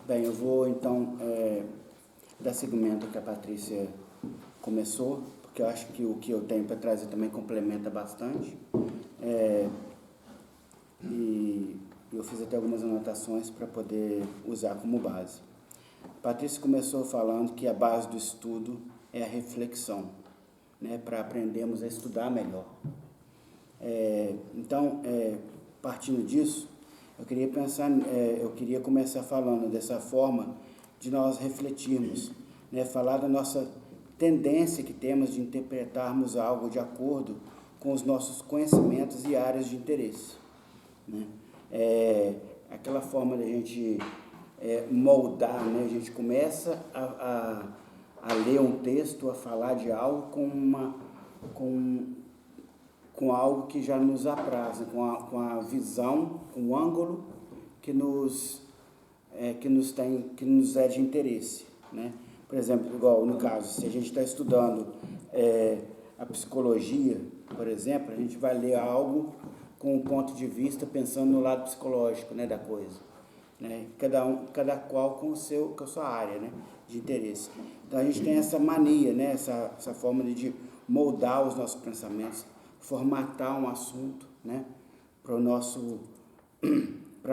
Bem, eu vou então dar seguimento ao que a Patrícia começou, porque eu acho que o que eu tenho para trazer também complementa bastante. E eu fiz até algumas anotações para poder usar como base. A Patrícia começou falando que a base do estudo é a reflexão, né, para aprendermos a estudar melhor. Então, partindo disso, eu queria começar falando dessa forma de nós refletirmos, né, falar da nossa tendência que temos de interpretarmos algo de acordo com os nossos conhecimentos e áreas de interesse, né? Aquela forma da gente moldar, né? A gente começa a ler um texto, a falar de algo com algo que já nos apraz, com a visão, com o ângulo que nos é de interesse, né? Por exemplo, igual no caso, se a gente está estudando a psicologia, por exemplo, a gente vai ler algo com um ponto de vista pensando no lado psicológico, né, da coisa, né? Cada qual com a sua área, né, de interesse. Então a gente tem essa mania, né, essa forma de moldar os nossos pensamentos, formatar um assunto, né, para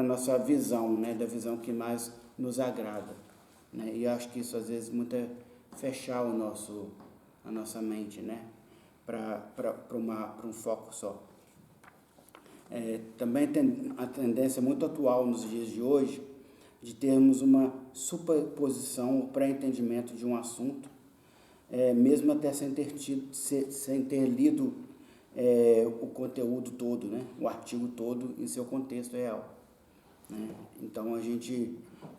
a nossa visão, né, da visão que mais nos agrada, né? E eu acho que isso às vezes muito é fechar a nossa mente, né, para um foco só. Também tem a tendência muito atual nos dias de hoje de termos uma superposição, o pré-entendimento de um assunto, mesmo até sem ter lido o conteúdo todo, né, o artigo todo em seu contexto real, né? Então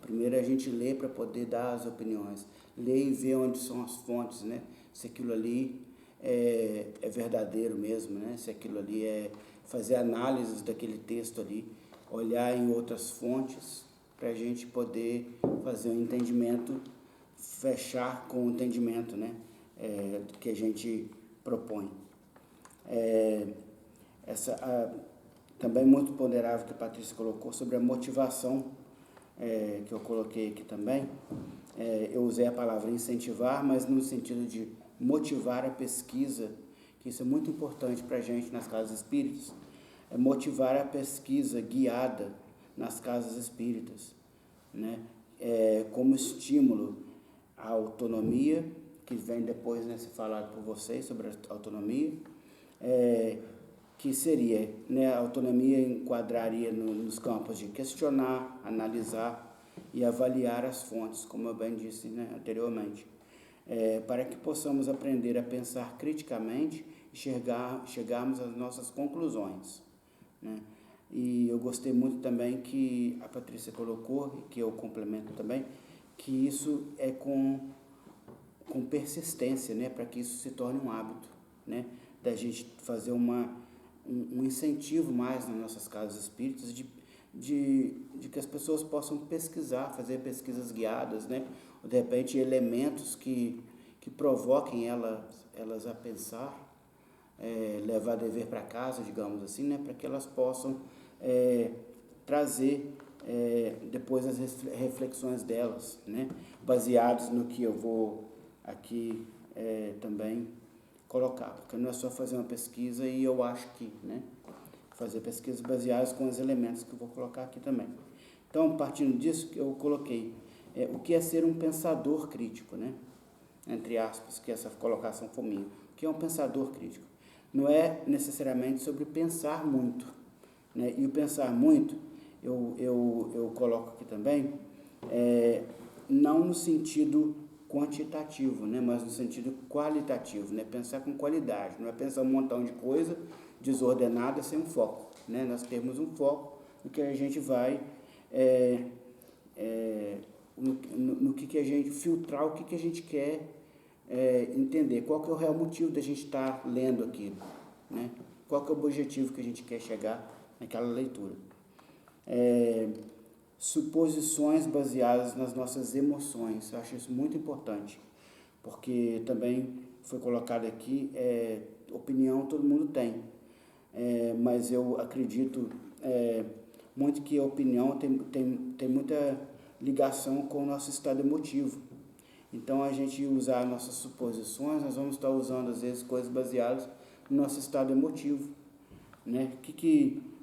primeiro a gente lê para poder dar as opiniões, lê e vê onde são as fontes, né, se aquilo ali é verdadeiro mesmo, né, se aquilo ali fazer análises daquele texto ali, olhar em outras fontes para a gente poder fazer um entendimento, fechar com o entendimento, né, que a gente propõe. Também muito ponderável que a Patrícia colocou sobre a motivação, que eu coloquei aqui também. Eu usei a palavra incentivar, mas no sentido de motivar a pesquisa, que isso é muito importante para a gente nas casas espíritas, motivar a pesquisa guiada nas casas espíritas, né? Como estímulo à autonomia, que vem depois, né, ser falado por vocês sobre a autonomia, que seria, né, a autonomia enquadraria nos campos de questionar, analisar e avaliar as fontes, como eu bem disse, né, anteriormente, para que possamos aprender a pensar criticamente e chegarmos às nossas conclusões, né? E eu gostei muito também que a Patrícia colocou, e que eu complemento também, que isso é com persistência, né, para que isso se torne um hábito, né, da gente fazer um incentivo mais nas nossas casas espíritas de que as pessoas possam pesquisar, fazer pesquisas guiadas, né, ou de repente elementos que provoquem elas a pensar, levar dever para casa, digamos assim, né, para que elas possam trazer depois as reflexões delas, né, baseados no que eu vou aqui também colocar, porque não é só fazer uma pesquisa e eu acho que, né, fazer pesquisas baseadas com os elementos que eu vou colocar aqui também. Então, partindo disso, eu coloquei o que é ser um pensador crítico, né, entre aspas, que essa colocação foi minha. O que é um pensador crítico? Não é necessariamente sobre pensar muito, né, e o pensar muito, eu coloco aqui também, não no sentido quantitativo, né, mas no sentido qualitativo, né, pensar com qualidade, não é pensar um montão de coisa desordenada sem um foco, né, nós temos um foco no que a gente vai, no que a gente filtrar, o que a gente quer entender, qual que é o real motivo da gente estar lendo aquilo, né, qual que é o objetivo que a gente quer chegar naquela leitura. Suposições baseadas nas nossas emoções, eu acho isso muito importante, porque também foi colocado aqui, opinião todo mundo tem, mas eu acredito muito que a opinião tem muita ligação com o nosso estado emotivo. Então, a gente usar nossas suposições, nós vamos estar usando, às vezes, coisas baseadas no nosso estado emotivo, né?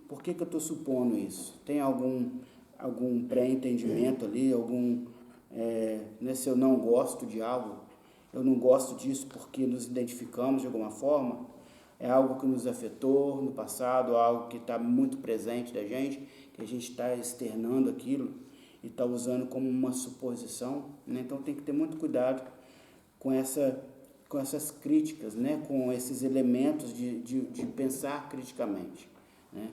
Por que eu estou supondo isso? Tem algum pré-entendimento ali, né, se eu não gosto de algo, eu não gosto disso porque nos identificamos de alguma forma, é algo que nos afetou no passado, algo que está muito presente da gente, que a gente está externando aquilo e está usando como uma suposição, né? Então tem que ter muito cuidado com essas críticas, né? Com esses elementos de pensar criticamente, né?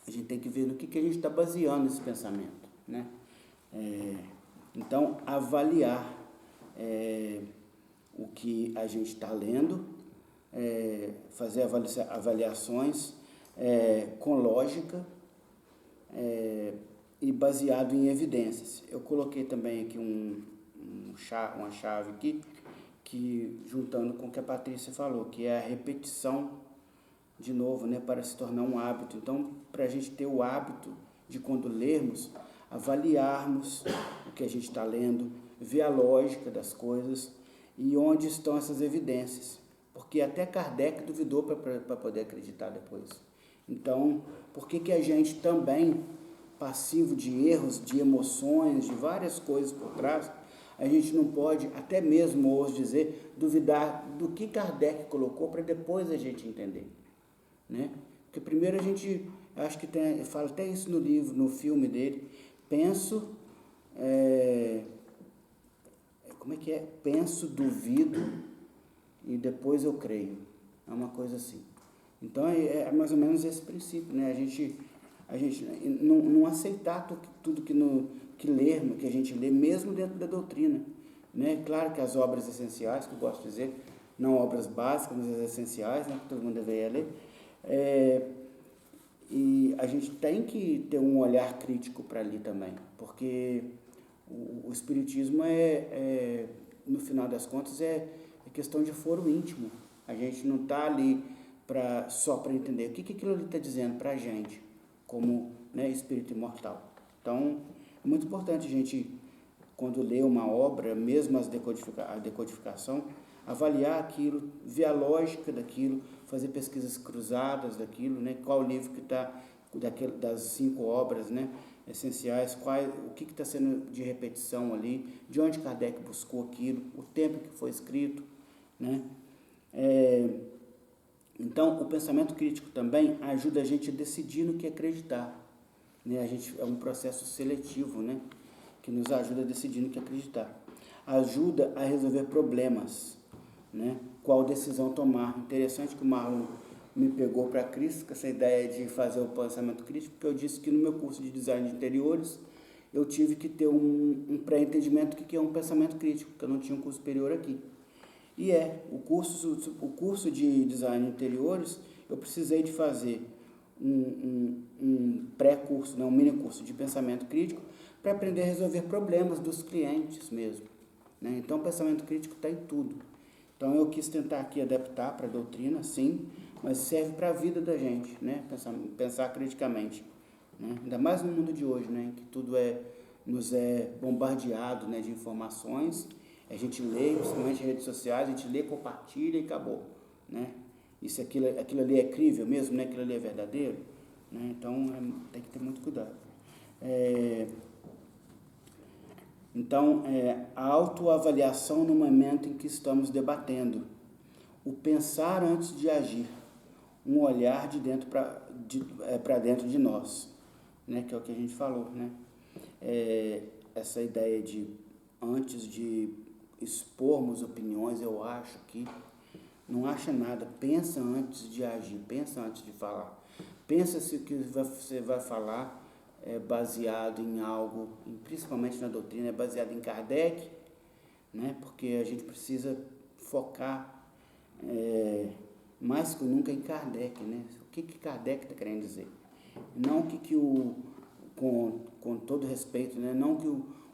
A gente tem que ver no que a gente está baseando esse pensamento, né? Então, avaliar o que a gente está lendo, fazer avaliações com lógica e baseado em evidências. Eu coloquei também aqui uma chave aqui, que juntando com o que a Patrícia falou, que é a repetição de novo, né, para se tornar um hábito. Então, para a gente ter o hábito de, quando lermos, avaliarmos o que a gente está lendo, ver a lógica das coisas e onde estão essas evidências. Porque até Kardec duvidou para poder acreditar depois. Então, por que a gente também, passivo de erros, de emoções, de várias coisas por trás, a gente não pode, até mesmo, ouso dizer, duvidar do que Kardec colocou para depois a gente entender, né? Porque primeiro a gente, acho que fala até isso no livro, no filme dele, penso, como é que é? Penso, duvido e depois eu creio. É uma coisa assim. Então é mais ou menos esse princípio, né? A gente não aceitar tudo que lermos, que a gente lê, mesmo dentro da doutrina, né? Claro que as obras essenciais, que eu gosto de dizer, não obras básicas, mas as essenciais, né? Que todo mundo deveria ler. E a gente tem que ter um olhar crítico para ali também, porque o Espiritismo no final das contas, é questão de foro íntimo. A gente não está ali só para entender o que aquilo ali está dizendo para a gente, como, né, espírito imortal. Então, é muito importante a gente, quando lê uma obra, mesmo a decodificação, avaliar aquilo, ver a lógica daquilo, fazer pesquisas cruzadas daquilo, né? Qual livro que está, das 5 obras, né, essenciais, o que está sendo de repetição ali, de onde Kardec buscou aquilo, o tempo que foi escrito, né? Então, o pensamento crítico também ajuda a gente a decidir no que acreditar, né? É um processo seletivo, né, que nos ajuda a decidir no que acreditar. Ajuda a resolver problemas, né? Qual decisão tomar. Interessante que o Marlon me pegou para Cristo com essa ideia de fazer o pensamento crítico, porque eu disse que no meu curso de design de interiores eu tive que ter um pré-entendimento do que é um pensamento crítico, porque eu não tinha um curso superior aqui. E o curso de design de interiores, eu precisei de fazer um pré-curso, um mini-curso de pensamento crítico, para aprender a resolver problemas dos clientes mesmo, né? Então, o pensamento crítico está em tudo. Então, eu quis tentar aqui adaptar para a doutrina, sim, mas serve para a vida da gente, né? Pensar criticamente, né? Ainda mais no mundo de hoje, né? Que tudo nos é bombardeado, né, de informações. A gente lê, principalmente em redes sociais, a gente lê, compartilha e acabou, né? Aquilo ali é crível mesmo, né? Aquilo ali é verdadeiro, né? Então, tem que ter muito cuidado. Então, a autoavaliação no momento em que estamos debatendo, o pensar antes de agir, um olhar de dentro para dentro de nós, né? Que é o que a gente falou, né? Essa ideia de, antes de expormos opiniões, eu acho que não acha nada, pensa antes de agir, pensa antes de falar, pensa se o que você vai falar é baseado em algo, principalmente na doutrina, é baseado em Kardec, né? Porque a gente precisa focar mais que nunca em Kardec, né? O que Kardec está querendo dizer? Não com todo respeito, né? Não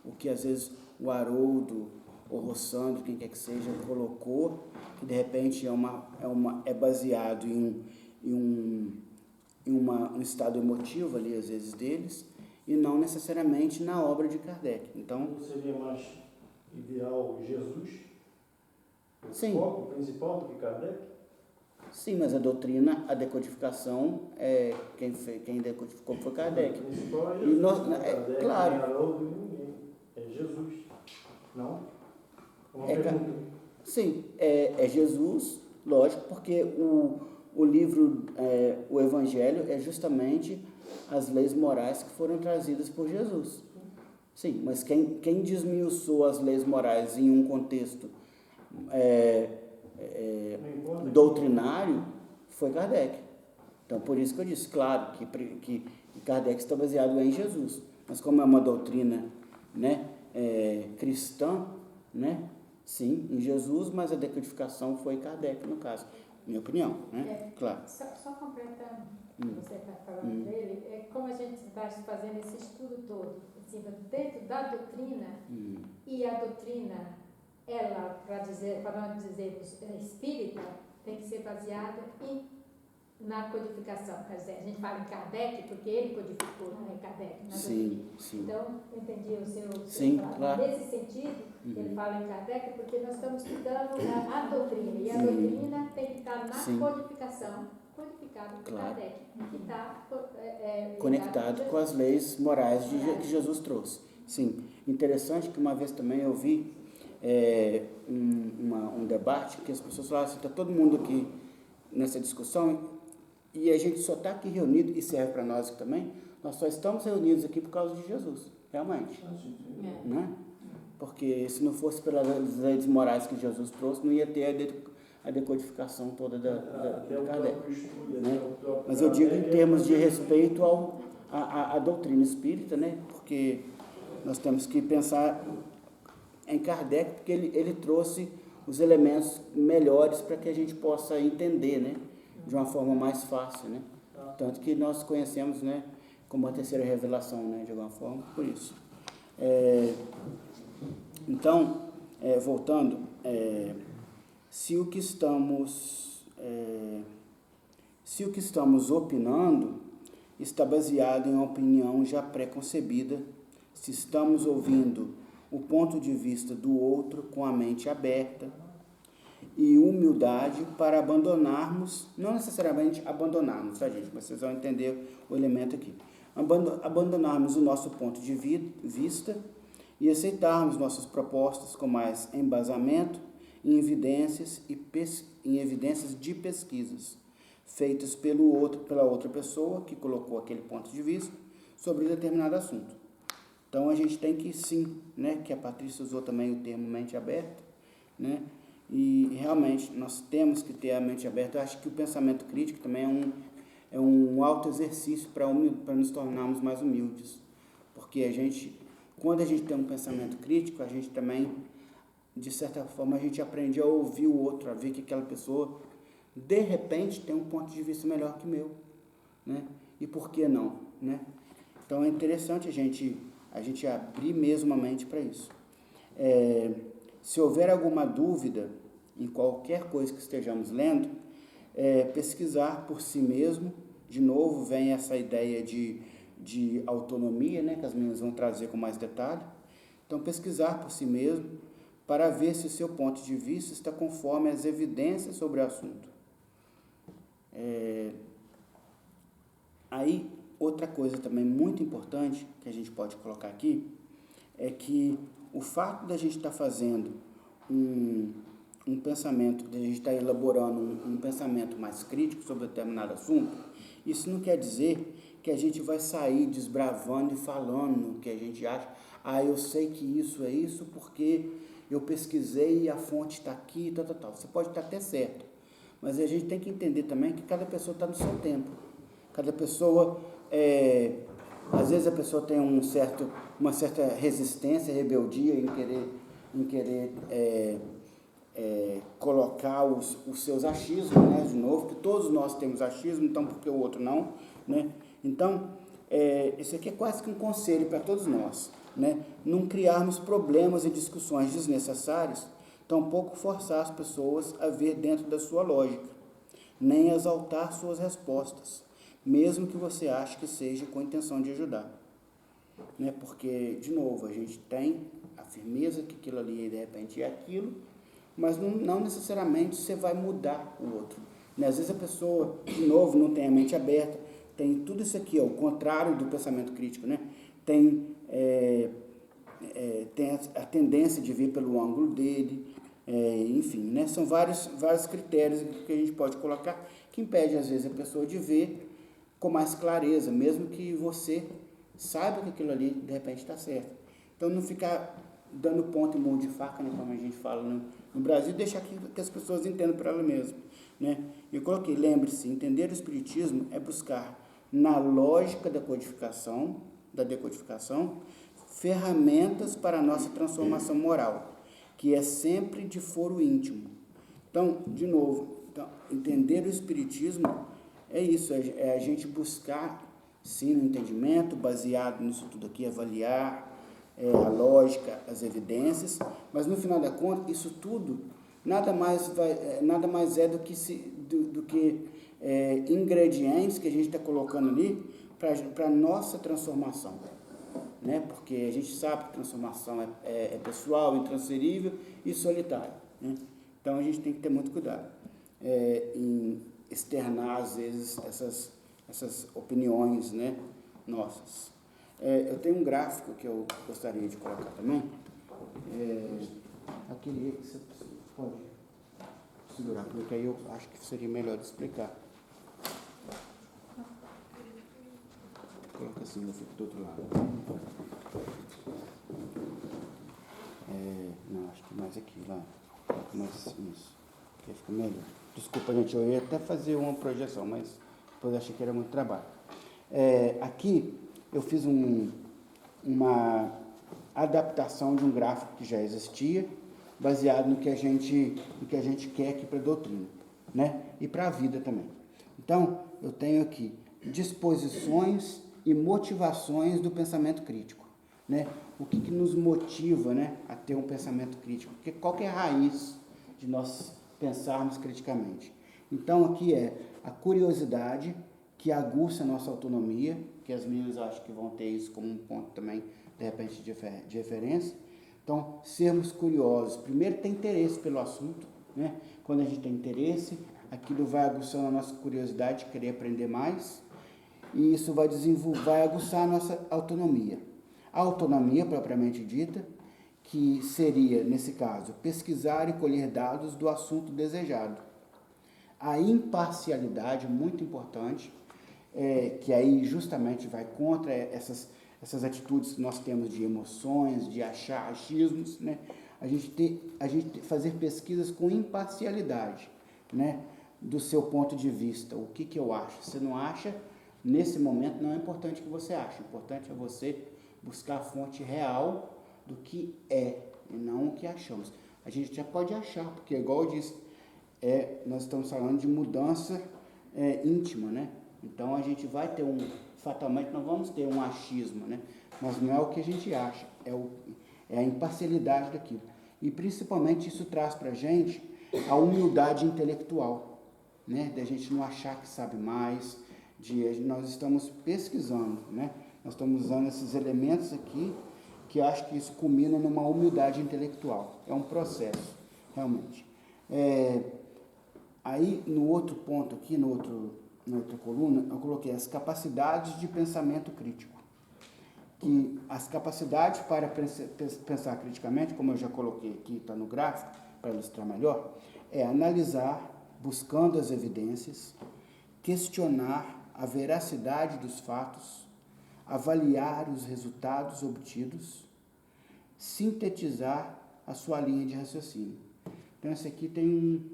o que às vezes o Haroldo ou Rossandro, quem quer que seja, colocou, que de repente é baseado em um estado emotivo ali, às vezes, deles, e não necessariamente na obra de Kardec. Então, não seria mais ideal Jesus, o sim, foco principal do que Kardec? sim, mas a doutrina, a decodificação, quem decodificou foi Kardec. O principal é E Jesus, nós, Kardec, claro, nem Haroldo, ninguém. É Jesus, não? Uma pergunta. Sim, é Jesus, lógico, porque o livro, o Evangelho é justamente as leis morais que foram trazidas por Jesus. Sim, mas quem desmiuçou as leis morais em um contexto doutrinário foi Kardec. Então, por isso que eu disse, claro, que Kardec está baseado em Jesus. Mas como é uma doutrina, né, cristã, né, sim, em Jesus, mas a decodificação foi Kardec, no caso, minha opinião, né? Claro. Só completando o que você está falando dele, como a gente está fazendo esse estudo todo, assim, dentro da doutrina, e a doutrina, ela, para não dizer espírita, tem que ser baseada na codificação. Quer dizer, a gente fala em Kardec porque ele codificou, né, Kardec, na doutrina. Sim. Então, eu entendi o seu Sim, falar. claro. Nesse sentido, ele fala em Kardec porque nós estamos estudando a doutrina, e a doutrina tem que estar na codificação, codificado por Kardec, que está conectado com as leis morais que Jesus trouxe. Sim, interessante que uma vez também eu vi um debate que as pessoas falaram assim, está todo mundo aqui nessa discussão e a gente só está aqui reunido, e serve para nós também, nós só estamos reunidos aqui por causa de Jesus, realmente. Né? Porque se não fosse pelas leis morais que Jesus trouxe, não ia ter a decodificação toda da Kardec. Né? Mas eu digo em termos de respeito à doutrina espírita, né? Porque nós temos que pensar em Kardec, porque ele trouxe os elementos melhores para que a gente possa entender, né? De uma forma mais fácil, né? Tanto que nós conhecemos, né, como a terceira revelação, né, de alguma forma, por isso. Então, voltando, se o que estamos opinando está baseado em uma opinião já pré-concebida, se estamos ouvindo o ponto de vista do outro com a mente aberta e humildade para abandonarmos, não necessariamente abandonarmos, tá, gente? Mas vocês vão entender o elemento aqui. Abandonarmos o nosso ponto de vista e aceitarmos nossas propostas com mais embasamento em evidências de pesquisas feitas pela outra pessoa que colocou aquele ponto de vista sobre determinado assunto. Então, a gente tem que sim, né, que a Patrícia usou também o termo mente aberta, né, e realmente nós temos que ter a mente aberta. Eu acho que o pensamento crítico também é um alto exercício para nos tornarmos mais humildes, porque quando a gente tem um pensamento crítico, a gente também, de certa forma, a gente aprende a ouvir o outro, a ver que aquela pessoa, de repente, tem um ponto de vista melhor que o meu, né, e por que não, né? Então, é interessante a gente abrir mesmo a mente para isso. Se houver alguma dúvida em qualquer coisa que estejamos lendo, pesquisar por si mesmo. De novo, vem essa ideia de autonomia, né, que as meninas vão trazer com mais detalhe. Então, pesquisar por si mesmo para ver se o seu ponto de vista está conforme as evidências sobre o assunto. Aí, outra coisa também muito importante que a gente pode colocar aqui é que o fato da gente estar fazendo um pensamento, de a gente estar elaborando um pensamento mais crítico sobre determinado assunto, isso não quer dizer que a gente vai sair desbravando e falando o que a gente acha. Eu sei que isso é isso porque eu pesquisei e a fonte está aqui, tal. Você pode estar até certo, mas a gente tem que entender também que cada pessoa está no seu tempo. Cada pessoa, às vezes a pessoa tem uma certa resistência, rebeldia em querer colocar os seus achismos, né, de novo, que todos nós temos achismo, então por que o outro não, né? Então, isso aqui é quase que um conselho para todos nós, né? Não criarmos problemas e discussões desnecessárias, tampouco forçar as pessoas a ver dentro da sua lógica, nem exaltar suas respostas, mesmo que você ache que seja com a intenção de ajudar. né? Porque, de novo, a gente tem a firmeza que aquilo ali, de repente, é aquilo, mas não necessariamente você vai mudar o outro. Né? Às vezes a pessoa, de novo, não tem a mente aberta, tem tudo isso aqui, ó, o contrário do pensamento crítico, né? Tem a tendência de ver pelo ângulo dele, enfim, né? São vários critérios que a gente pode colocar que impede, às vezes, a pessoa de ver com mais clareza, mesmo que você saiba que aquilo ali, de repente, está certo. Então, não ficar dando ponto e murro de faca, né, como a gente fala no Brasil, deixar que as pessoas entendam por ela mesma. Né? Eu coloquei, lembre-se, entender o Espiritismo é buscar, na lógica da decodificação, ferramentas para a nossa transformação moral, que é sempre de foro íntimo. Então, de novo, entender o Espiritismo é isso, é a gente buscar, sim, no entendimento, baseado nisso tudo aqui, avaliar a lógica, as evidências, mas no final da conta, isso tudo nada mais é do que ingredientes que a gente está colocando ali para a nossa transformação. Né? Porque a gente sabe que transformação é pessoal, intransferível e solitária. Né? Então a gente tem que ter muito cuidado em externar, às vezes, essas opiniões, né, nossas. Eu tenho um gráfico que eu gostaria de colocar também. Aquele que você pode segurar, porque aí eu acho que seria melhor de explicar. Coloca assim, eu fico do outro lado. Não, acho que mais aqui, lá. Mais isso. Aqui fica melhor. Desculpa, gente, eu ia até fazer uma projeção, mas depois achei que era muito trabalho. Aqui eu fiz uma adaptação de um gráfico que já existia, baseado no que a gente quer aqui para a doutrina, né? E para a vida também. Então, eu tenho aqui disposições e motivações do pensamento crítico, né? O que nos motiva, né, a ter um pensamento crítico? Qual que é a raiz de nós pensarmos criticamente? Então, aqui é a curiosidade, que aguça a nossa autonomia, que as meninas acho que vão ter isso como um ponto também, de repente, de referência. Então, sermos curiosos. Primeiro, ter interesse pelo assunto, né? Quando a gente tem interesse, aquilo vai aguçando a nossa curiosidade de querer aprender mais, e isso vai aguçar a nossa autonomia. A autonomia, propriamente dita, que seria, nesse caso, pesquisar e colher dados do assunto desejado. A imparcialidade, muito importante, que aí justamente vai contra essas atitudes que nós temos de emoções, de achismos, né? A gente fazer pesquisas com imparcialidade, né? Do seu ponto de vista, o que eu acho. Você não acha, nesse momento não é importante o que você acha, o importante é você buscar a fonte real do que é, e não o que achamos. A gente já pode achar, porque igual eu disse, nós estamos falando de mudança íntima, né? Então a gente vai ter fatalmente nós vamos ter um achismo, né? Mas não é o que a gente acha, é a imparcialidade daquilo. E principalmente isso traz para a gente a humildade intelectual, né? Da gente não achar que sabe mais, nós estamos pesquisando, né? Nós estamos usando esses elementos aqui, que acho que isso culmina numa humildade intelectual. É um processo, realmente. Aí, no outro ponto aqui, na outra coluna, eu coloquei as capacidades de pensamento crítico. Que as capacidades para pensar criticamente, como eu já coloquei aqui, está no gráfico, para ilustrar melhor, é analisar, buscando as evidências, questionar a veracidade dos fatos, avaliar os resultados obtidos, sintetizar a sua linha de raciocínio. Então, esse aqui tem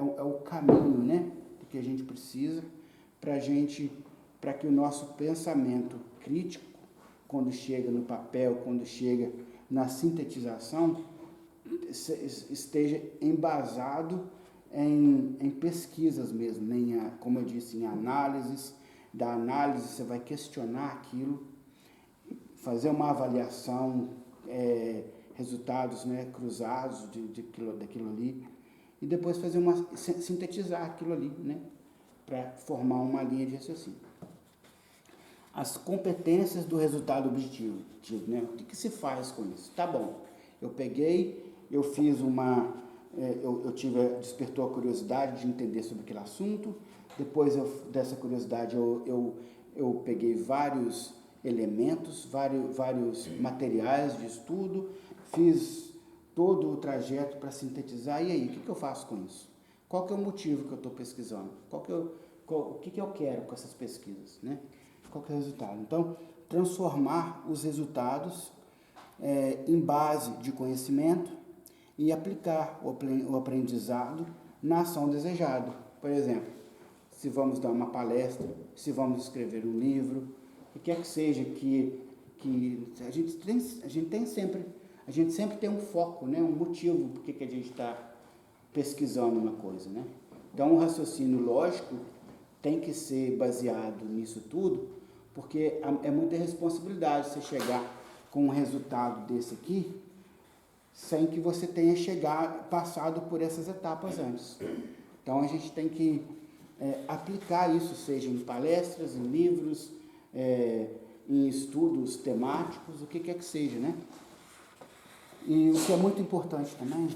é o caminho, né, que a gente precisa para que o nosso pensamento crítico, quando chega no papel, quando chega na sintetização, esteja embasado em pesquisas mesmo, como eu disse, em análises. Da análise você vai questionar aquilo, fazer uma avaliação, resultados, né, cruzados daquilo ali, e depois sintetizar aquilo ali, né, para formar uma linha de raciocínio. as competências do resultado objetivo, né? O que se faz com isso? Tá bom, eu peguei, eu fiz despertou a curiosidade de entender sobre aquele assunto, depois dessa curiosidade eu peguei vários elementos, vários materiais de estudo, fiz todo o trajeto para sintetizar, e aí, o que eu faço com isso? Qual que é o motivo que eu estou pesquisando? O que eu quero com essas pesquisas, né? Qual que é o resultado? Então, transformar os resultados em base de conhecimento e aplicar o aprendizado na ação desejada. Por exemplo, se vamos dar uma palestra, se vamos escrever um livro, o que quer que seja que a gente sempre tem um foco, né? Um motivo por que a gente está pesquisando uma coisa, né? Então, o raciocínio lógico tem que ser baseado nisso tudo, porque é muita responsabilidade você chegar com um resultado desse aqui, sem que você tenha passado por essas etapas antes. Então, a gente tem que aplicar isso, seja em palestras, em livros, em estudos temáticos, o que quer que seja, né? E o que é muito importante também,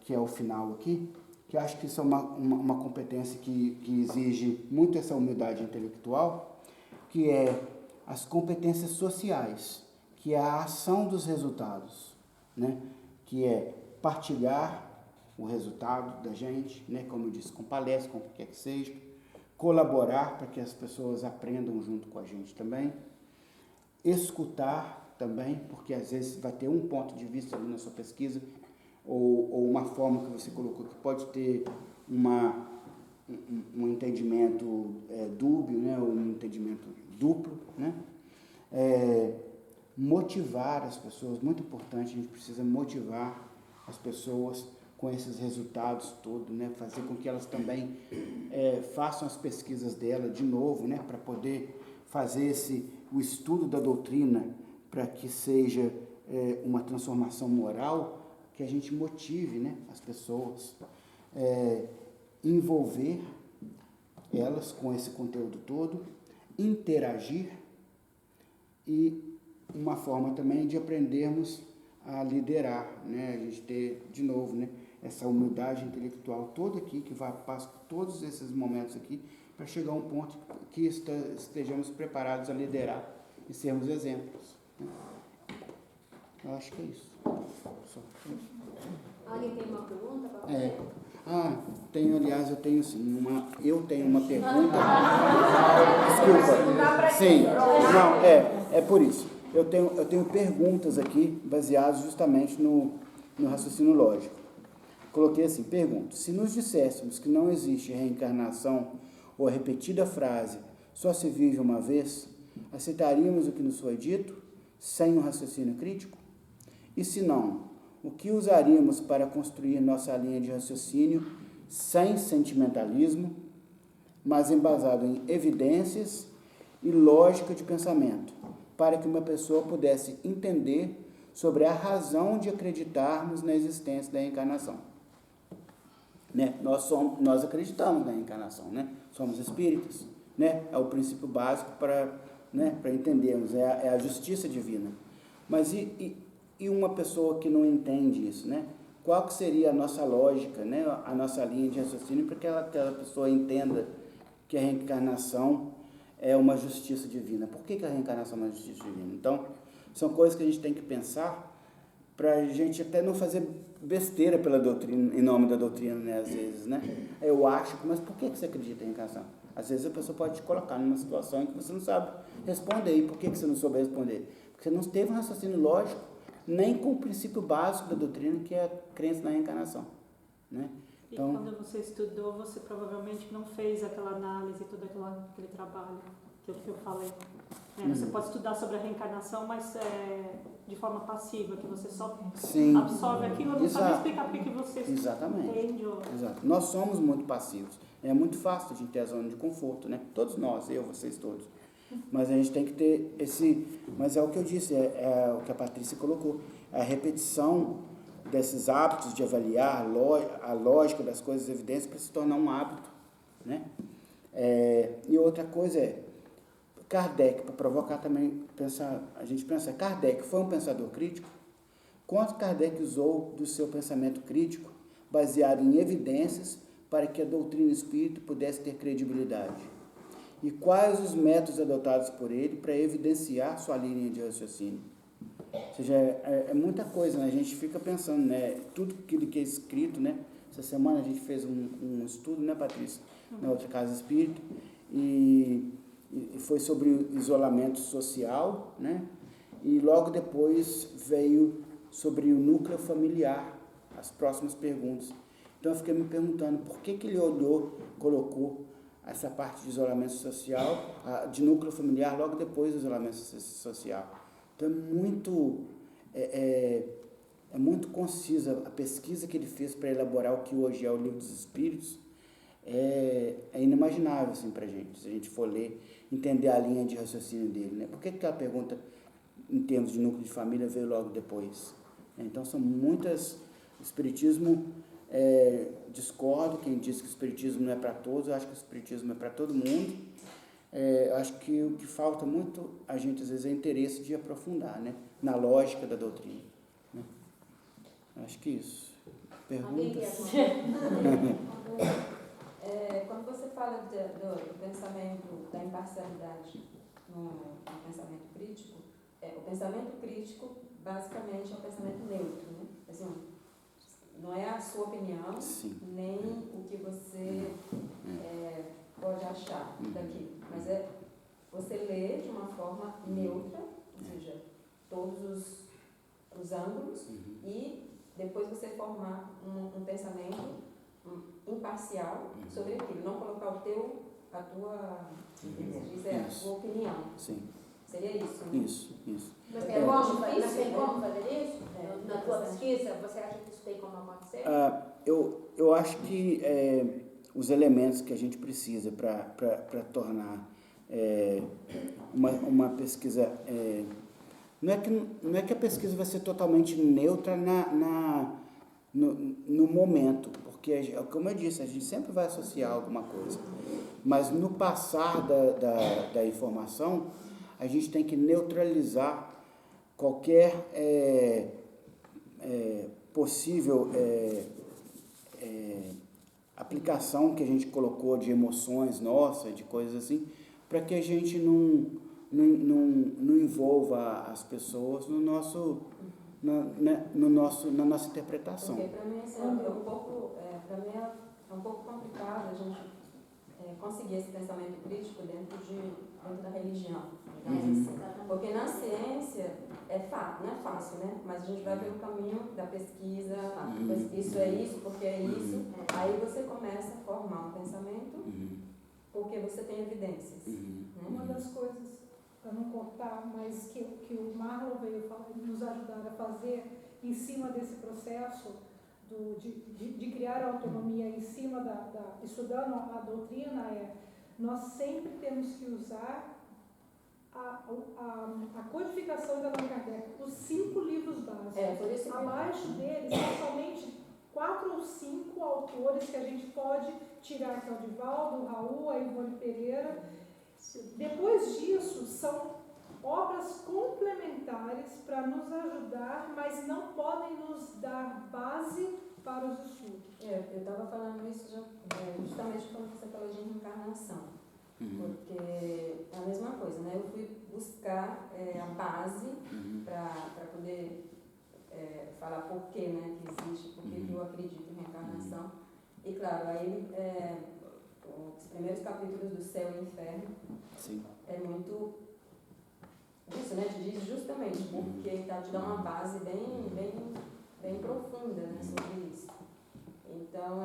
que é o final aqui, que eu acho que isso é uma competência que exige muito essa humildade intelectual, que é as competências sociais, que é a ação dos resultados, né? Que é partilhar o resultado da gente, né? Como eu disse, com palestra, com o que quer que seja, colaborar para que as pessoas aprendam junto com a gente também, escutar também, porque às vezes vai ter um ponto de vista ali na sua pesquisa, ou uma forma que você colocou que pode ter um entendimento dúbio, né? Ou um entendimento duplo, né? Motivar as pessoas, muito importante, a gente precisa motivar as pessoas com esses resultados todos, né? Fazer com que elas também façam as pesquisas dela de novo, né? Para poder fazer o estudo da doutrina, para que seja uma transformação moral, que a gente motive, né, as pessoas, envolver elas com esse conteúdo todo, interagir, e uma forma também de aprendermos a liderar, né? A gente ter, de novo, né, essa humildade intelectual toda aqui, que passa por todos esses momentos aqui, para chegar a um ponto que estejamos preparados a liderar e sermos exemplos, né? Eu acho que é isso. Alguém tem uma pergunta para fazer? Eu tenho uma pergunta. Desculpa. Sim, não, é por isso. Eu tenho perguntas aqui baseadas justamente no raciocínio lógico. Coloquei assim, pergunto, se nos disséssemos que não existe reencarnação ou a repetida frase só se vive uma vez, aceitaríamos o que nos foi dito sem um raciocínio crítico? E se não, o que usaríamos para construir nossa linha de raciocínio sem sentimentalismo, mas embasado em evidências e lógica de pensamento, para que uma pessoa pudesse entender sobre a razão de acreditarmos na existência da reencarnação? Né? Nós acreditamos na reencarnação, né? Somos espíritas, né? É o princípio básico para entendermos, é a justiça divina. Mas e uma pessoa que não entende isso, né? Qual que seria a nossa lógica, né? A nossa linha de raciocínio para que aquela pessoa entenda que a reencarnação é uma justiça divina? Por que a reencarnação é uma justiça divina? Então, são coisas que a gente tem que pensar para a gente até não fazer besteira pela doutrina, em nome da doutrina, né? Às vezes, né? Eu acho, mas por que você acredita em reencarnação? Às vezes a pessoa pode te colocar numa situação em que você não sabe responder. E por que você não soube responder? Porque você não teve um raciocínio lógico, nem com o princípio básico da doutrina, que é a crença na reencarnação, né? Então, e quando você estudou, você provavelmente não fez aquela análise, todo aquele trabalho que eu falei. Você pode estudar sobre a reencarnação, mas de forma passiva, que você só absorve aquilo e não sabe explicar por que você entende. Exato. Nós somos muito passivos. É muito fácil a gente ter a zona de conforto, né? Todos nós, vocês todos. Mas a gente tem que ter mas é o que eu disse, é o que a Patrícia colocou, a repetição desses hábitos de avaliar a lógica das coisas, evidências, para se tornar um hábito, né? E outra coisa Kardec, para provocar também, a gente pensa, Kardec foi um pensador crítico? Quanto Kardec usou do seu pensamento crítico, baseado em evidências, para que a doutrina espírita pudesse ter credibilidade? E quais os métodos adotados por ele para evidenciar sua linha de raciocínio? Ou seja, é muita coisa, né? A gente fica pensando, né? Tudo aquilo que é escrito, né? Essa semana a gente fez um estudo, né, Patrícia? Na outra casa espírita, e foi sobre o isolamento social, né? E logo depois veio sobre o núcleo familiar, as próximas perguntas. Então eu fiquei me perguntando por que ele colocou essa parte de isolamento social, de núcleo familiar, logo depois do isolamento social. Então é muito concisa a pesquisa que ele fez para elaborar o que hoje é o Livro dos Espíritos. É inimaginável assim, para a gente, se a gente for ler, entender a linha de raciocínio dele. Né? Por que aquela pergunta, em termos de núcleo de família, veio logo depois? Então, são muitas... O Espiritismo, discordo, quem diz que o Espiritismo não é para todos, eu acho que o Espiritismo é para todo mundo. Eu acho que o que falta muito, a gente, às vezes, é interesse de aprofundar, né? Na lógica da doutrina. Né? Acho que isso. Perguntas? Quando você fala do pensamento, da imparcialidade no pensamento crítico, o pensamento crítico basicamente é um pensamento neutro, né? Assim, não é a sua opinião, Sim. nem o que você pode achar daquilo, mas você lê de uma forma neutra, ou seja, todos os ângulos, e depois você formar um pensamento imparcial sobre aquilo, não colocar a tua opinião. Sim. Seria isso, né? Isso. Mas É tem como difícil, fazer isso? Na tua pesquisa, você acha que isso tem como acontecer? Eu acho que os elementos que a gente precisa para tornar uma pesquisa... Não é que a pesquisa vai ser totalmente neutra no momento, porque, como eu disse, a gente sempre vai associar alguma coisa, mas no passar da informação, a gente tem que neutralizar qualquer possível aplicação que a gente colocou de emoções nossas, de coisas assim, para que a gente não envolva as pessoas na nossa interpretação. Porque para mim é um pouco complicado a gente conseguir esse pensamento crítico dentro da religião, digamos assim. Porque na ciência não é fácil, né? Mas a gente vai pelo caminho da pesquisa, isso é isso, porque é isso. Aí você começa a formar um pensamento porque você tem evidências. Né? Uma das coisas, para não cortar, mas que o Marlon veio nos ajudar a fazer em cima desse processo de criar autonomia em cima estudando a doutrina, nós sempre temos que usar a codificação da Allan Kardec, os 5 livros básicos. Por isso abaixo deles, são somente 4 ou 5 autores que a gente pode tirar, que é o Divaldo, o Raul, a Ivone Pereira. Depois disso, são obras complementares para nos ajudar, mas não podem nos dar base para os estudos. Eu estava falando isso justamente quando você falou de reencarnação. Porque é a mesma coisa, né? Eu fui buscar a base para poder falar por que, né, que existe, por que eu acredito em reencarnação. E claro, aí os primeiros capítulos do Céu e Inferno é muito isso, né? Te diz justamente porque te dá uma base bem profunda, né, sobre isso. Então,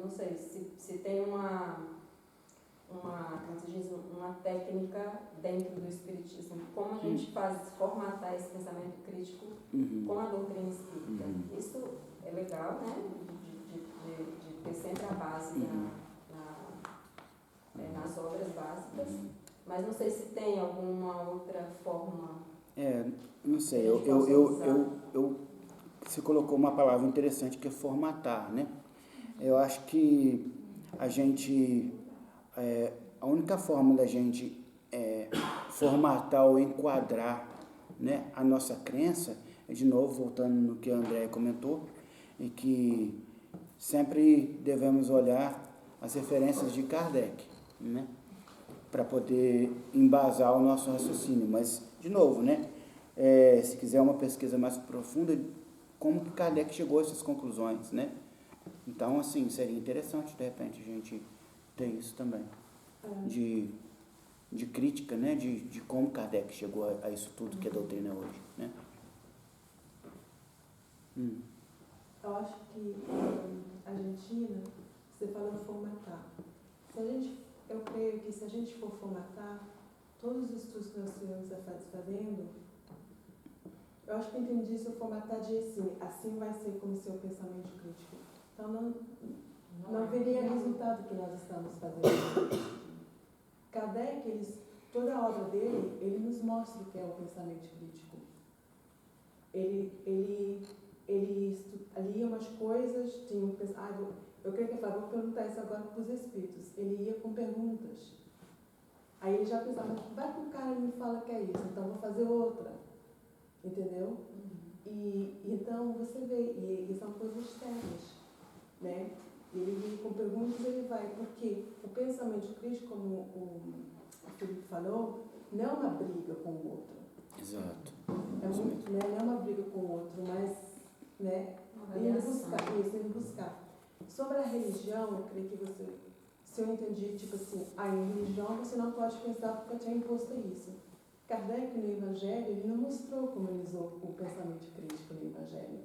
não sei, se tem uma técnica dentro do Espiritismo, como a gente formatar esse pensamento crítico com a doutrina espírita. Isso é legal, né? De ter sempre a base nas obras básicas, mas não sei se tem alguma outra forma. Não sei, você colocou uma palavra interessante que é formatar, né? Eu acho que a única forma da gente formatar ou enquadrar, né, a nossa crença, de novo, voltando no que a Andréia comentou, e que sempre devemos olhar as referências de Kardec, né, para poder embasar o nosso raciocínio. Mas, de novo, né, se quiser uma pesquisa mais profunda, como que Kardec chegou a essas conclusões, né? Então, assim, seria interessante, de repente, a gente ter isso também, de crítica, né, de como Kardec chegou a isso tudo que a doutrina hoje, né? Eu acho que a Argentina, você falou formatar. Eu creio que se a gente for formatar, todos os estudos que nós estivemos fazendo, eu acho que eu entendi se eu formatar de assim vai ser como seu pensamento crítico. Então não veria resultado que nós estamos fazendo. Kardec, toda a obra dele, ele nos mostra o que é o pensamento crítico. Ele lia umas coisas, eu creio que ele falava, vou perguntar isso agora para os espíritos. Ele ia com perguntas. Aí ele já pensava, vai com o cara e me fala que é isso, então vou fazer outra. Entendeu? E então você vê, e são coisas sérias, né? Ele com perguntas ele vai, porque o pensamento crítico, como o Felipe falou, não é uma briga com o outro. Exato. É muito, né? Não é uma briga com o outro, mas, né? Indo buscar. Sobre a religião, eu creio que se eu entendi, tipo assim, em religião você não pode pensar porque eu tinha imposto isso. Kardec, no Evangelho, ele não mostrou como ele usou o pensamento crítico no Evangelho.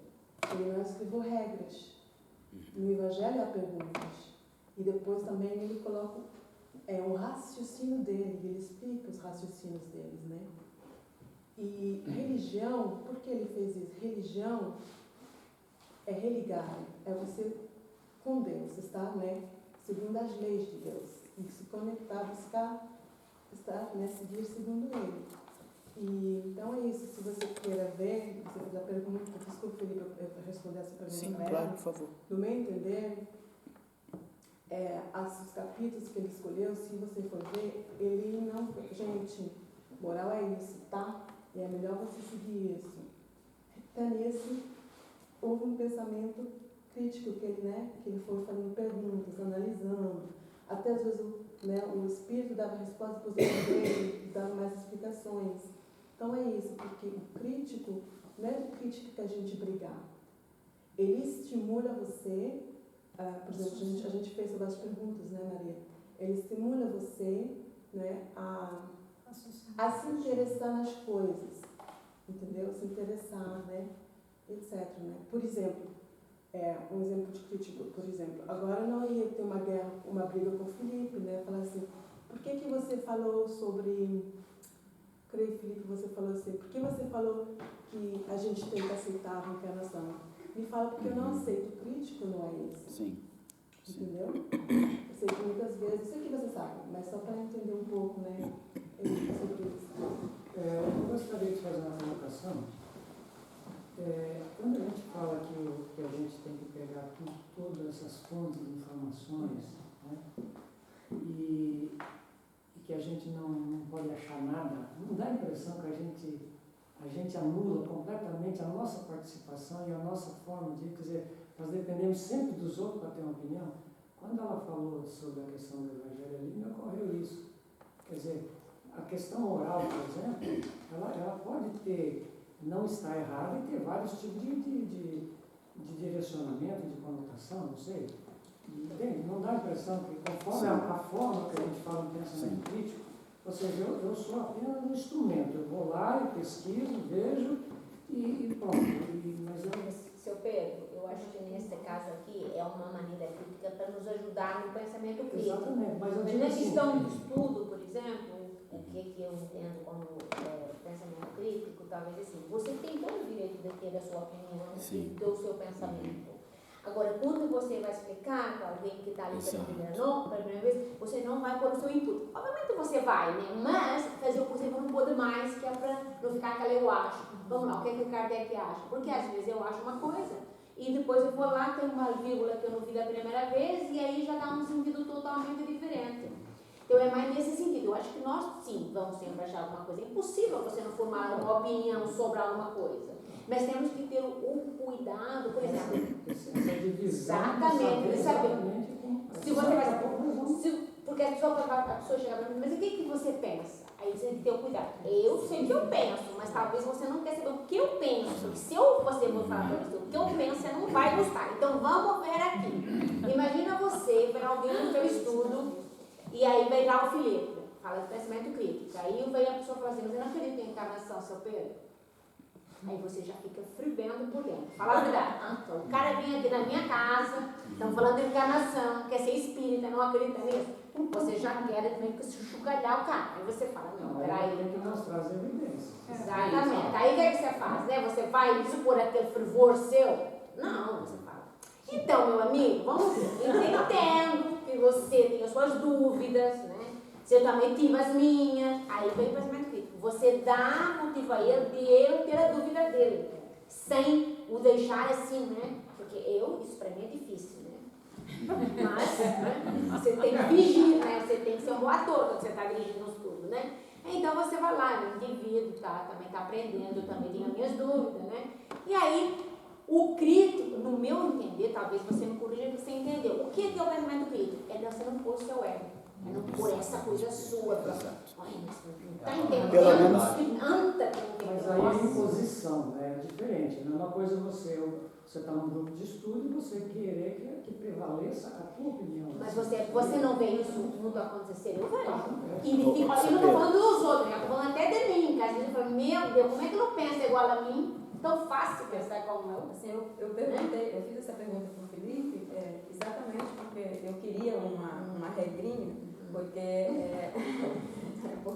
Ele não escreveu regras. No Evangelho há perguntas. E depois também ele coloca o raciocínio dele, ele explica os raciocínios deles, né? E religião, por que ele fez isso? Religião é religar, é você com Deus, estar, né, segundo as leis de Deus. E se conectar, buscar, seguir segundo ele. E, então é isso, se você queira ver, você fizer a pergunta, desculpa, Felipe, eu responder essa pergunta. Sim, claro, por favor. No meu entender, os capítulos que ele escolheu, se você for ver, ele não... Gente, moral é isso, tá? E é melhor você seguir isso. Até nesse, houve um pensamento crítico que ele foi fazendo perguntas, analisando. Até às vezes o espírito dava resposta positiva dele, dava mais explicações. Então é isso, porque o crítico não é do crítico que a gente brigar. Ele estimula você, por exemplo, a gente fez várias perguntas, né, Maria? Ele estimula você, né, a se interessar nas coisas, entendeu? Se interessar, né, etc. Né? Por exemplo, um exemplo de crítico, por exemplo, agora não ia ter uma briga com o Felipe, né? Falar assim, por que você falou sobre... Creio, Felipe, você falou assim, por que você falou que a gente tem que aceitar a reencarnação? Me fala porque eu não aceito. O crítico não é esse. Sim. Entendeu? Eu sei que muitas vezes, eu sei que você sabe, mas só para entender um pouco, né? Sobre isso. Eu gostaria de fazer uma colocação. Quando a gente fala que a gente tem que pegar todas essas fontes de informações, né? E que a gente não pode achar nada, não dá a impressão que a gente anula completamente a nossa participação e a nossa forma de, quer dizer, nós dependemos sempre dos outros para ter uma opinião. Quando ela falou sobre a questão do Evangelho ali, me ocorreu isso. Quer dizer, a questão oral, por exemplo, ela pode não estar errada e ter vários tipos de direcionamento, de conotação, não sei. Entende? Não dá a impressão que, conforme a forma que a gente fala no pensamento crítico, ou seja, eu sou apenas um instrumento. Eu vou lá, eu pesquiso, vejo e pronto. Seu Pedro, eu acho que nesse caso aqui é uma maneira crítica para nos ajudar no pensamento crítico. Exatamente. Mas na questão do estudo, por exemplo, o que eu entendo como pensamento crítico, talvez assim, você tem todo o direito de ter a sua opinião e do seu pensamento. Agora, quando você vai explicar para alguém que está ali pela primeira vez, você não vai pôr o seu input. Obviamente você vai, né? Mas fazer o possível não pode mais, que é para não ficar aquela eu acho. Vamos lá, o que é que o Kardec acha? Porque às vezes eu acho uma coisa e depois eu vou lá, tem uma vírgula que eu não vi da primeira vez e aí já dá um sentido totalmente diferente. Então é mais nesse sentido. Eu acho que nós sim vamos sempre achar alguma coisa. É impossível você não formar uma opinião sobre alguma coisa. Mas temos que ter o cuidado, por exemplo. Exatamente. Se você vai. Porque a pessoa chega para mim, mas o que você pensa? Aí você tem que ter o cuidado. Eu sei o que eu penso, mas talvez você não quer saber o que eu penso. Porque se você for falar para você o que eu penso, você não vai gostar. Então vamos ver aqui. Imagina você, ver alguém no seu estudo, e aí vem lá o Filipe, fala de pensamento crítico. Aí vem a pessoa e fala assim, mas eu não acredito em encarnação, seu Pedro. Aí você já fica fervendo por dentro. Fala a verdade. Então, o cara vem aqui na minha casa, estão falando de encarnação, quer ser espírita, não acredita nisso. Você já quer meio que chugalhar o cara. Aí você fala, não, peraí. Tem que mostrar as evidências. Exatamente. Aí o que é que você faz? Né? Você vai supor aquele fervor seu? Não, você fala. Então, meu amigo, vamos ver. Eu entendo que você tem as suas dúvidas, né? Eu também tive as minhas. Aí vem o pensamento crítico. Você dá motivo a ele de ele ter a dúvida dele, sem o deixar assim, né? Porque isso para mim é difícil, né? Mas né? Você tem que vigir, né? Você tem que ser um bom ator quando você está dirigindo um estudo, né? Então você vai lá, o indivíduo também está aprendendo, também tem as minhas dúvidas, né? E aí, o crítico, no meu entender, talvez você me corrija que você entendeu. O que é o pensamento crítico? É você não pôr o seu ego. É não pôr essa coisa sua. Olha, está entendendo? Pelo menos. Mas aí a imposição, né, é diferente. Não é uma coisa você está num grupo de estudo e você querer que prevaleça a tua opinião. Mas você não vê isso muito acontecer, eu vejo. E eu não estou falando dos outros, eu estou falando até de mim, que às vezes eu falo, meu Deus, como é que não pensa igual a mim? Tão fácil pensar como eu. Assim, eu perguntei, eu fiz essa pergunta para o Felipe exatamente porque eu queria uma regrinha, porque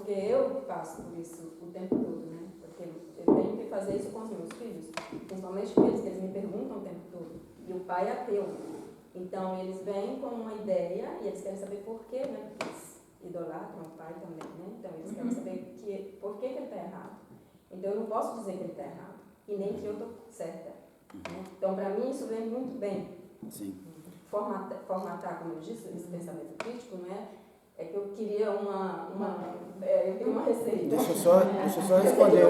eu passo por isso o tempo todo, né? Porque eu tenho que fazer isso com os meus filhos, principalmente com eles, que eles me perguntam o tempo todo. E o pai é ateu. Então, eles vêm com uma ideia e eles querem saber por quê, né? Porque eles idolatram o pai também, né? Então, eles querem saber por que ele está errado. Então, eu não posso dizer que ele está errado e nem que eu estou certa. Né? Então, para mim, isso vem muito bem. Sim. Formatar, como eu disse, esse pensamento crítico, não é? É que eu queria eu tenho uma receita. Deixa eu só responder.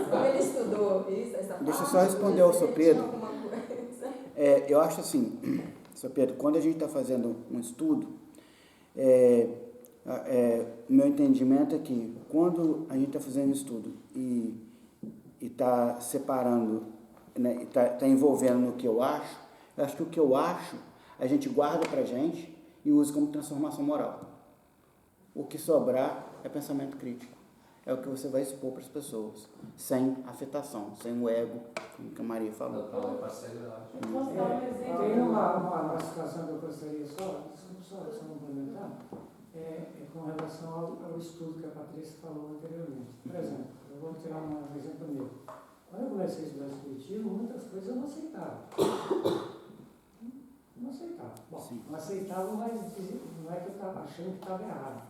Como ele estudou isso, essa parte. Deixa eu só responder ao seu Pedro. Eu acho assim, seu Pedro, quando a gente está fazendo um estudo, o meu entendimento é que quando a gente está fazendo um estudo e está separando, né, está envolvendo no que eu acho que o que eu acho a gente guarda para a gente e usa como transformação moral. O que sobrar é pensamento crítico. É o que você vai expor para as pessoas, sem afetação, sem o ego, como a Maria falou. Tem uma situação que eu gostaria só complementar, com relação ao estudo que a Patrícia falou anteriormente. Por exemplo, eu vou tirar um exemplo meu. Quando eu comecei a estudar espiritismo, muitas coisas eu não aceitava. Não aceitava. Bom, sim. Não aceitava, mas não é que eu estava achando que estava errado.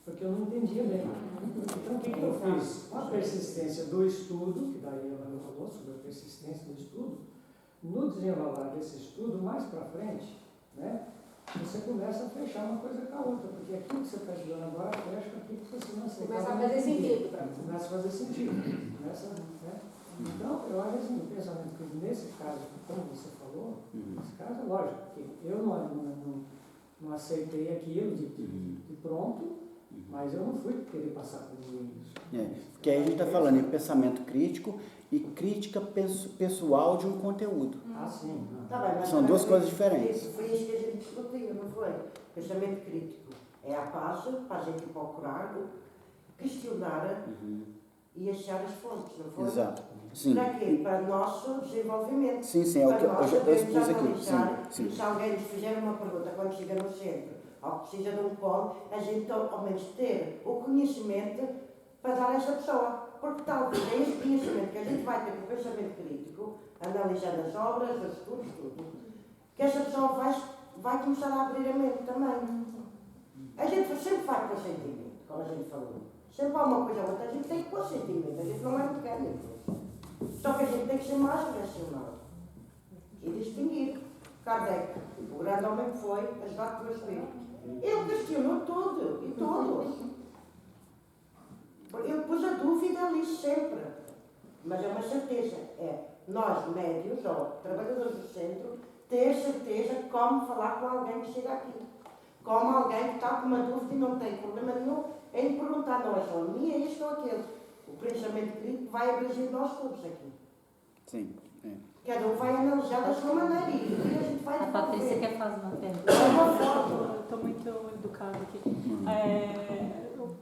Porque eu não entendia bem. Então, o que eu fiz? Com a persistência do estudo, que daí ela falou sobre a persistência do estudo, no desenrolar desse estudo, mais para frente, né, você começa a fechar uma coisa com a outra, porque aquilo que você está estudando agora fecha com aquilo que você não aceita. Começa a fazer sentido para você. Começa a fazer sentido. Então, eu acho assim, o pensamento que nesse caso, como você falou, nesse caso é lógico, porque eu não aceitei aquilo de pronto, mas eu não fui querer passar por isso. Porque aí a gente está falando em pensamento crítico e crítica pessoal de um conteúdo. Sim. São duas coisas diferentes. Foi isso que a gente discutiu, não foi? Pensamento crítico é a base para a gente procurar, questionar e achar as fontes, não foi? Exato. Sim. Para quê? Para o nosso desenvolvimento. Sim, é o que eu expus aqui. Sim. Se alguém nos fizer uma pergunta quando chega no centro, ou precisa de um colo, a gente ao menos ter o conhecimento para dar a essa pessoa. Porque talvez é esse conhecimento que a gente vai ter com o pensamento crítico, analisando as obras, os estudos, tudo, que essa pessoa vai começar a abrir a mente também. A gente sempre vai com o sentimento, como a gente falou. Sempre há uma coisa ou outra, a gente tem que pôr sentimento, a gente não é mecânico. Só que a gente tem que ser mais racional e distinguir. Kardec, o grande homem que foi, ajudado pelo Espírito. Ele questionou tudo, e todos. Ele pôs a dúvida ali sempre. Mas é uma certeza, nós, médios, ou trabalhadores do centro, ter certeza como falar com alguém que chega aqui. Como alguém que está com uma dúvida e não tem problema nenhum em perguntar, não é só a minha, isto ou aquilo. O pensamento crítico vai abranger nós todos aqui. Sim. Cada um vai analisar da sua maneira e a gente vai A Patrícia quer fazer uma pergunta. Eu estou muito educada aqui.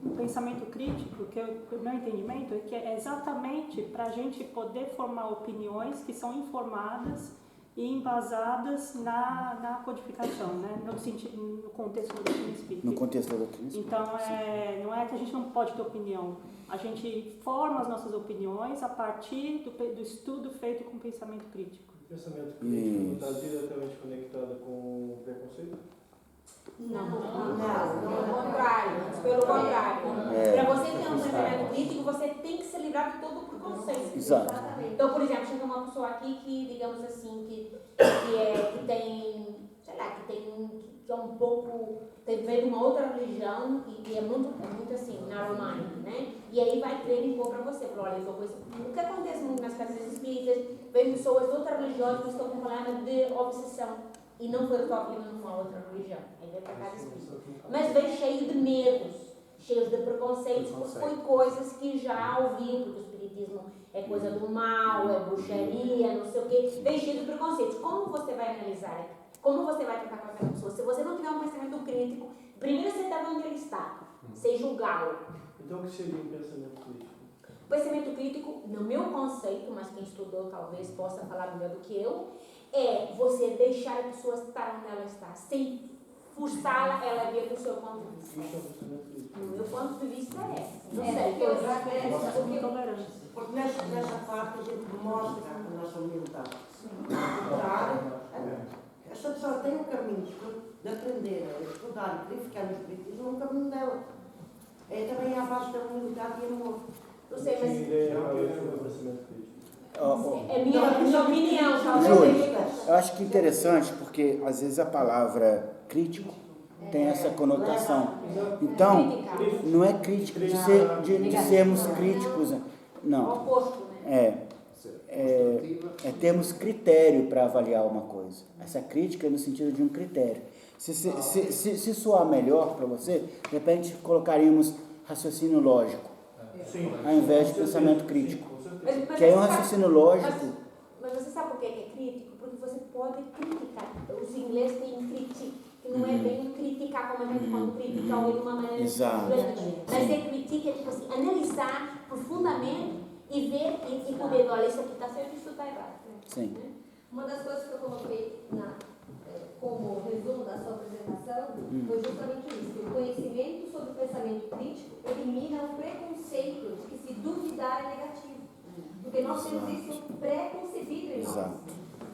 O pensamento crítico, o meu entendimento, é que é exatamente para a gente poder formar opiniões que são informadas e embasadas na codificação, né? No contexto da doutrina espírita. No contexto da doutrina espírita. Então, não é que a gente não pode ter opinião. A gente forma as nossas opiniões a partir do estudo feito com pensamento crítico. O pensamento crítico está diretamente conectado com o preconceito? Não, pelo contrário. Pelo contrário. Para você ter um pensamento crítico, você tem que se livrar de todo o preconceito. Exato. Então, por exemplo, chega uma pessoa aqui que, digamos assim, que tem, sei lá, que é um pouco, veio de uma outra religião e é muito assim, narrow mind, né? E aí vai querer impor para você, olha, eu tô com isso. O que acontece muito nas casas espíritas, vem pessoas de outras religiões que estão com problema de obsessão. E não foi só aquilo numa outra religião, aí veio para casa espírita. Mas veio cheio de medos, cheio de preconceitos, porque foi coisas que já ouviam, porque o espiritismo é coisa do mal, é bruxaria, não sei o quê, veio cheio de preconceitos. Como você vai analisar? Como você vai tratar com aquela pessoa? Se você não tiver um pensamento crítico, primeiro você está onde ele está, sem julgá-lo. Então o que seria um pensamento crítico? O pensamento crítico, no meu conceito, mas quem estudou talvez possa falar melhor do que eu, é você deixar a pessoa estar onde ela está, sem forçá-la, ela ver do seu ponto de vista. No meu ponto de vista não sei. Porque nessa parte a gente demonstra a nossa humildade. Claro, essa pessoa tem um caminho de aprender, a estudar, e verificar no espiritismo, um caminho dela. É também à base da humildade e amor. Não sei, mas... Que ideia é o pensamento crítico? É minha opinião, Júlio, eu acho que é interessante porque às vezes a palavra crítico tem essa conotação. Então, não é crítica de sermos críticos, não. É termos critério para avaliar uma coisa. Essa crítica é no sentido de um critério. Se soar melhor para você, de repente colocaríamos raciocínio lógico, ao invés de pensamento crítico. Que aí é um raciocínio lógico. Mas você sabe por que é crítico? Porque você pode criticar. Os ingleses têm critique, que não é bem criticar como a gente quando critica alguém de uma maneira grande. Mas é critique, é tipo assim, analisar profundamente e ver e poder, olha, isso aqui está certo e isso está errado. Sim. Uma das coisas que eu coloquei como resumo da sua apresentação foi justamente isso, que o conhecimento sobre o pensamento crítico elimina o preconceito de que se duvidar é negativo. Porque nós temos isso preconcebido em nós.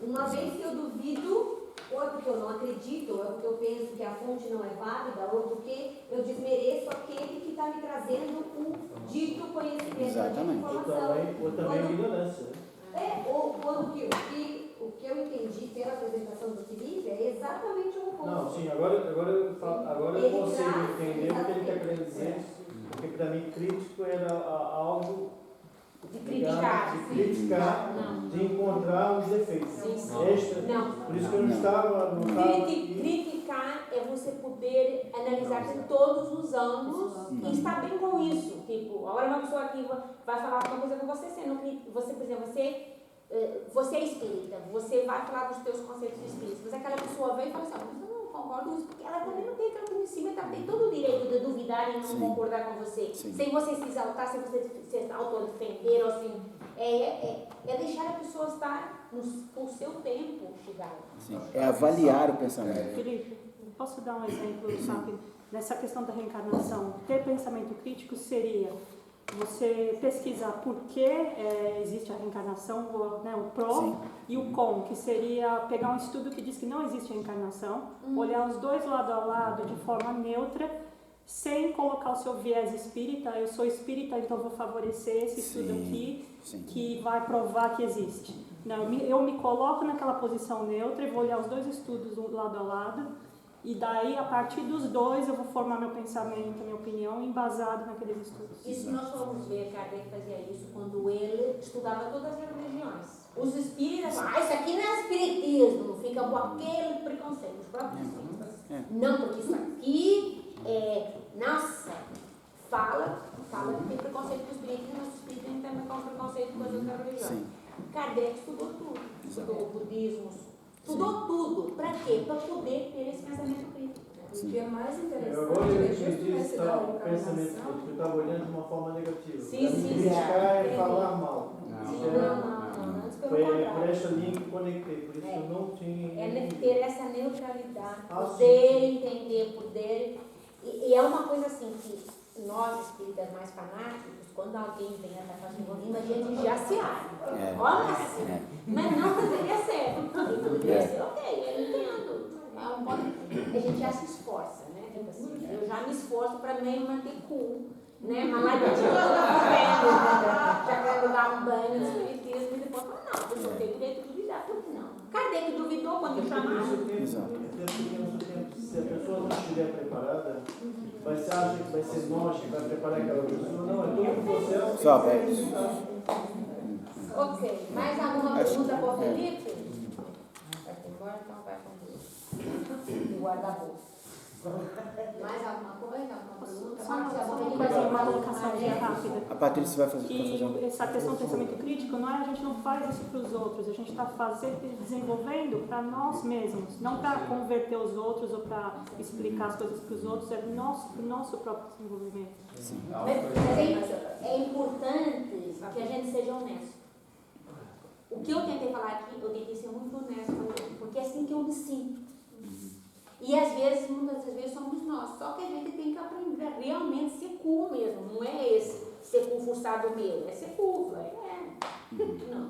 Uma vez que eu duvido, ou é porque eu não acredito, ou é porque eu penso que a fonte não é válida, ou porque eu desmereço aquele que está me trazendo o dito conhecimento, a dita informação. Ou também a ignorância, né? Ou quando o que eu entendi pela apresentação do Felipe é exatamente o oposto. Não, sim, agora eu consigo entender o que ele está querendo dizer, porque para mim crítico era algo de criticar, de encontrar os defeitos. Por isso que eu não estava... Criticar é você poder analisar de todos os ângulos e estar bem com isso. Tipo, agora uma pessoa aqui vai falar uma coisa com você, você, por exemplo, você é espírita, você vai falar dos teus conceitos espíritas, mas aquela pessoa vem e fala assim, mas eu não concordo com isso, porque ela também não tem aquele conhecimento, ela tem todo o direito de duvidar e não concordar com você, sem você se exaltar, sem você se autodefender, ou assim, é deixar a pessoa estar com o seu tempo chegado. É avaliar o pensamento. Felipe, posso dar um exemplo rápido? Nessa questão da reencarnação, ter pensamento crítico seria você pesquisar por que existe a reencarnação, o pró e o con, que seria pegar um estudo que diz que não existe reencarnação, olhar os dois lado a lado de forma neutra, sem colocar o seu viés espírita. Eu sou espírita, então vou favorecer esse estudo aqui, que vai provar que existe. Não, eu me coloco naquela posição neutra e vou olhar os dois estudos lado a lado E daí, a partir dos dois, eu vou formar meu pensamento, minha opinião, embasado naqueles estudos. E se nós formos ver, Kardec fazia isso quando ele estudava todas as religiões. Os espíritas falam, isso aqui não é espiritismo, fica com aquele preconceito, os próprios espíritas. Não, porque isso aqui nossa, fala que tem preconceito com o espiritismo, mas o espiritismo também tem preconceito com as outras religiões. Kardec estudou tudo, estudou o budismo, estudou tudo. Para quê? Para poder ter esse pensamento crítico. O que é mais interessante Agora é ele justo disse nesse que da o pensamento reencarnação. crítico estava olhando de uma forma negativa. Sim, sim, criticar e falar mal. Não, antes pelo Foi por contrário. essa linha que conectei, por isso que eu não tinha. É ter essa neutralidade, poder entender, poder. E é uma coisa assim que nós, espíritas mais fanáticos, quando alguém vem atacar o envolvimento, a gente já se abre. Olha assim. Mas não deveria ser. Deveria ser, ok, eu entendo. A gente já se esforça, né? Tipo assim, eu já me esforço para me manter cool, né? Mas lá de já quero dar um banho no espiritismo e depois falar, não, eu não tenho direito de duvidar, por que não? Kardec duvidou quando eu chamava. Se a pessoa não estiver preparada, vai ser, acha que vai ser nós que vai preparar aquela pessoa. Não, é todo o processo. Só, Ok, mais alguma pergunta para o Felipe? Vai embora, então vai com Deus. E guarda a bolsa. Mais alguma coisa? Alguma pergunta? Só uma colocação rápida. A Patrícia vai fazer. E essa questão do pensamento crítico, não é a gente não faz isso para os outros, a gente está desenvolvendo para nós mesmos, não para converter os outros ou para explicar as coisas para os outros, é para o nosso próprio desenvolvimento. Mas é importante que a gente seja honesto. O que eu tentei falar aqui, eu tentei ser muito honesto, porque é assim que eu me sinto. E às vezes, muitas vezes, somos nós. Só que a gente tem que aprender a realmente ser cool mesmo. Não é esse ser cool forçado mesmo. É ser cool. Não.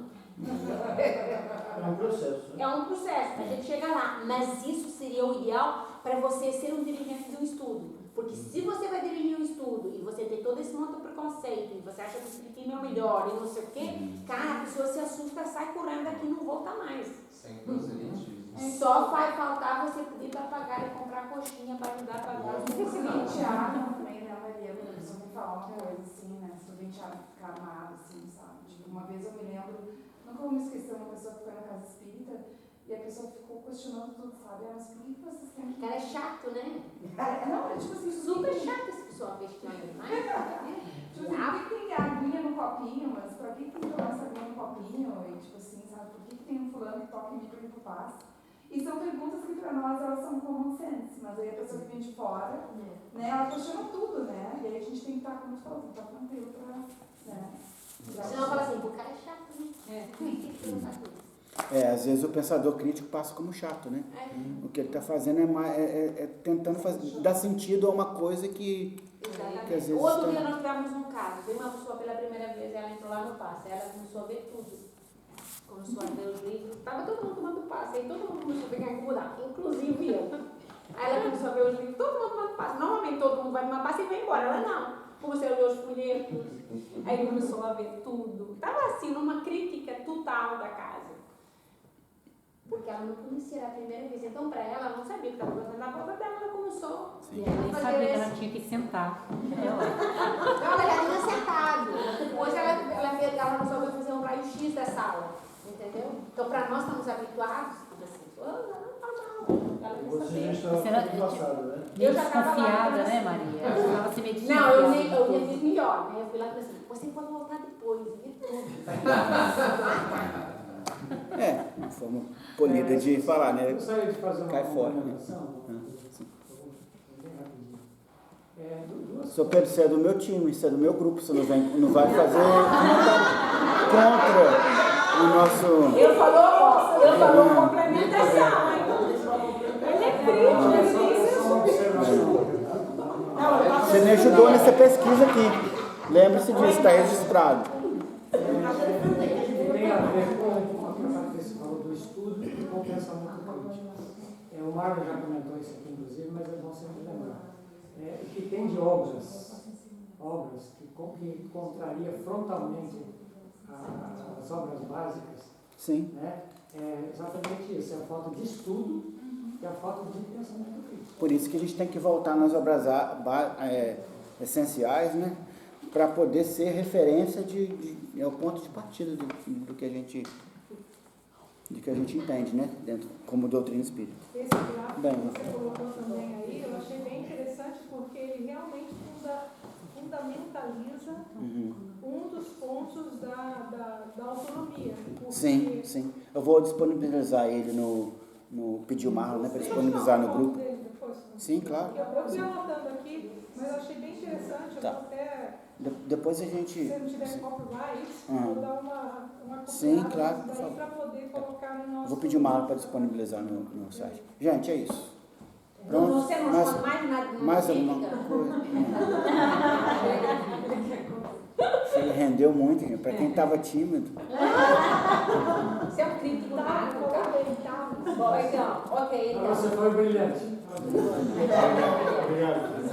É um processo. É um processo. A gente chega lá. Mas isso seria o ideal para você ser um dirigente do estudo. Porque se você vai dirigir um estudo e você tem todo esse monte de preconceito, e você acha que o espiritismo é o melhor e não sei o quê, cara, a pessoa se assusta, sai correndo daqui e não volta mais. Sem proselitismo. Só vai faltar você pedir para pagar e comprar coxinha para ajudar a pagar os Tiago também, né, Maria? A pessoa me falar uma coisa assim, né? Sobre o Tiago ficar amado, assim, sabe? Tipo, uma vez eu me lembro, nunca vou me esquecer, uma pessoa que foi na casa espírita e a pessoa ficou questionando tudo, sabe? Mas por que vocês têm que. Cara, é chato, né? Não, é tipo assim, super chato essa pessoa questionando demais. Tipo assim, por que tem aguinha no copinho? Mas pra que tem que tomar essa aguinha no copinho? E tipo assim, sabe? Por que tem um fulano que toca em mim porque eu passo? E são perguntas que para nós elas são common sense, mas aí a pessoa que vem de fora, né, ela questiona tudo, né? E aí a gente tem que estar, como tu falou, tem que estar tranquilo para, né? Senão fala assim, o cara é chato, né? Tem que perguntar tudo. Às vezes o pensador crítico passa como chato, né? O que ele está fazendo é tentando dar sentido a uma coisa que às vezes... Outro dia nós tivemos um caso, veio uma pessoa pela primeira vez, ela entrou lá no passe, ela começou a ver tudo. Começou a ver os livros, estava todo mundo tomando passe, aí todo mundo começou a ficar incomodado, inclusive eu. Aí ela começou a ver os livros, todo mundo tomando passe. Normalmente todo mundo vai tomar passe e vai embora, ela não. Comecei a ver os folhetos, aí começou a ver tudo. Estava assim, numa crítica total da casa. Porque ela não conhecia, era a primeira vez. Então, para ela, ela não sabia o que estava acontecendo na volta dela, ela começou. E ela nem sabia que ela tinha que sentar. Não, ela já tinha sentado. Depois ela resolveu fazer um raio-x da sala. Entendeu? Então, para nós estamos habituados, assim, Você já estava no passado, né? Eu já estava desconfiada, né, Maria? Ela estava se meio Não, eu nem fiz melhor, né? Eu fui lá e falei assim, você pode voltar depois, e tudo. Uma forma polida de falar, né? Eu gostaria de fazer uma recomendação. Sou Pedro, você é do meu time, você é do meu grupo, você não vai fazer contra o nosso... Eu falou complementação, hein? Ele é crítico, Você me ajudou nessa pesquisa aqui. Lembre-se disso, está registrado. Tem a ver com a que você falou do estudo e com o pensamento crítico. O Marlon já comentou isso aqui, inclusive, mas é bom sempre lembrar. O que tem de obras que contraria frontalmente as obras básicas, sim, né? É exatamente isso, é a falta de estudo e a falta de pensamento crítico. Por isso que a gente tem que voltar nas obras essenciais, né? Para poder ser referência é o ponto de partida do que a gente entende, né? Dentro, como doutrina espírita. Esse gráfico que você colocou também aí, eu achei bem interessante porque ele realmente fundamentaliza um dos pontos da autonomia. Sim, sim. Eu vou disponibilizar ele pedir o Marlon, né, para disponibilizar no grupo. Sim, claro. Eu fui anotando aqui, mas eu achei bem interessante. Eu vou até... Depois a gente... Se não tiver copyright, vou dar uma sim, claro, por favor. para poder colocar no nosso... Vou pedir o Marlon para disponibilizar no site. Gente, é isso. Pronto. Você não fala mais nada de mais alguma coisa? Ele rendeu muito, gente. Para quem estava tímido. Você é um crítico mágico, tá? Bom, então, ok. Então. Você foi brilhante. Obrigado.